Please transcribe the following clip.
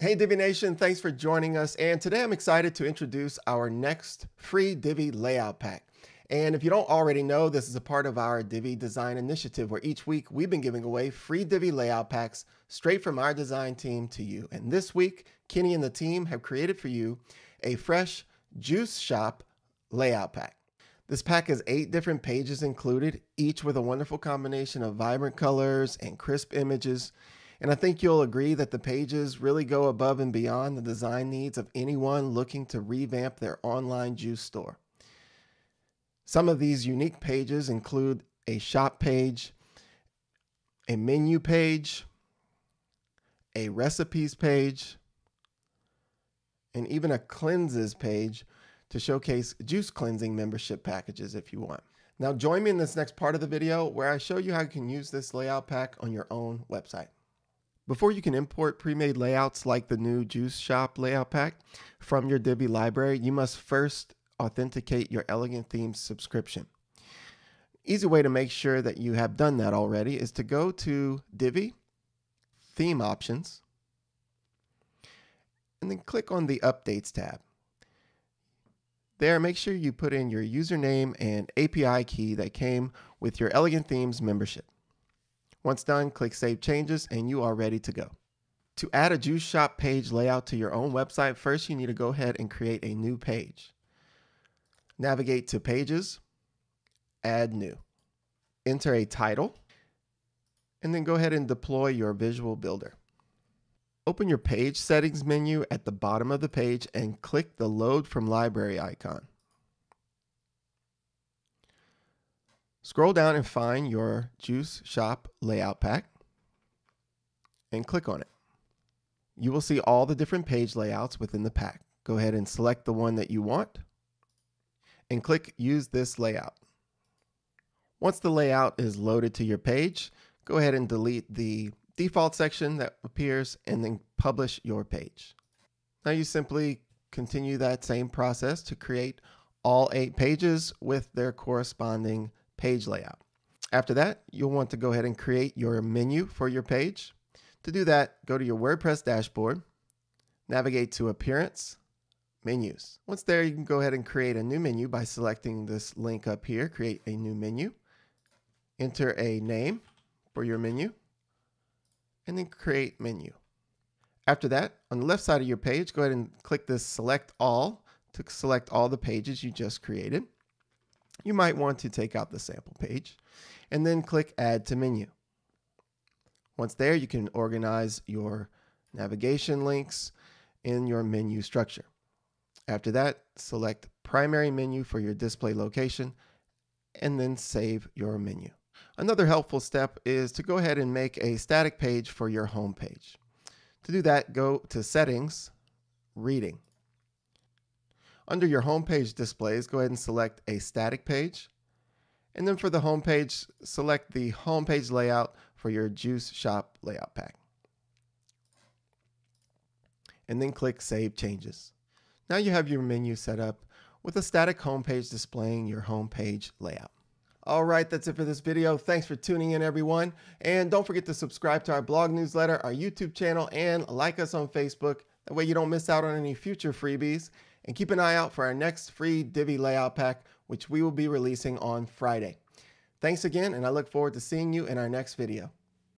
Hey Divi Nation, thanks for joining us. And today I'm excited to introduce our next free Divi Layout Pack. And if you don't already know, this is a part of our Divi Design Initiative where each week we've been giving away free Divi Layout Packs straight from our design team to you. And this week, Kenny and the team have created for you a fresh Juice Shop Layout Pack. This pack has 8 different pages included, each with a wonderful combination of vibrant colors and crisp images. And I think you'll agree that the pages really go above and beyond the design needs of anyone looking to revamp their online juice store. Some of these unique pages include a shop page, a menu page, a recipes page, and even a cleanses page to showcase juice cleansing membership packages if you want. Now join me in this next part of the video where I show you how you can use this layout pack on your own website. Before you can import pre-made layouts like the new Juice Shop Layout Pack from your Divi library, you must first authenticate your Elegant Themes subscription. Easy way to make sure that you have done that already is to go to Divi, Theme Options, and then click on the Updates tab. There, make sure you put in your username and API key that came with your Elegant Themes membership. Once done, click Save Changes and you are ready to go. To add a Juice Shop page layout to your own website, first you need to go ahead and create a new page. Navigate to Pages, Add New. Enter a title, and then go ahead and deploy your visual builder. Open your Page Settings menu at the bottom of the page and click the Load from Library icon. Scroll down and find your Juice Shop Layout Pack and click on it. You will see all the different page layouts within the pack. Go ahead and select the one that you want and click Use this layout. Once the layout is loaded to your page, go ahead and delete the default section that appears and then publish your page. Now you simply continue that same process to create all 8 pages with their corresponding page layout. After that, you'll want to go ahead and create your menu for your page. To do that, go to your WordPress dashboard, navigate to Appearance, Menus. Once there, you can go ahead and create a new menu by selecting this link up here, Create a New Menu. Enter a name for your menu, and then Create Menu. After that, on the left side of your page, go ahead and click this Select All to select all the pages you just created. You might want to take out the sample page and then click Add to Menu. Once there, you can organize your navigation links in your menu structure. After that, select Primary Menu for your display location and then save your menu. Another helpful step is to go ahead and make a static page for your home page. To do that, go to Settings, Reading. Under your homepage displays, go ahead and select a static page. And then for the homepage, select the homepage layout for your Juice Shop Layout Pack. And then click Save Changes. Now you have your menu set up with a static homepage displaying your homepage layout. All right, that's it for this video. Thanks for tuning in, everyone. And don't forget to subscribe to our blog newsletter, our YouTube channel, and like us on Facebook. That way you don't miss out on any future freebies. And keep an eye out for our next free Divi Layout Pack, which we will be releasing on Friday. Thanks again, and I look forward to seeing you in our next video.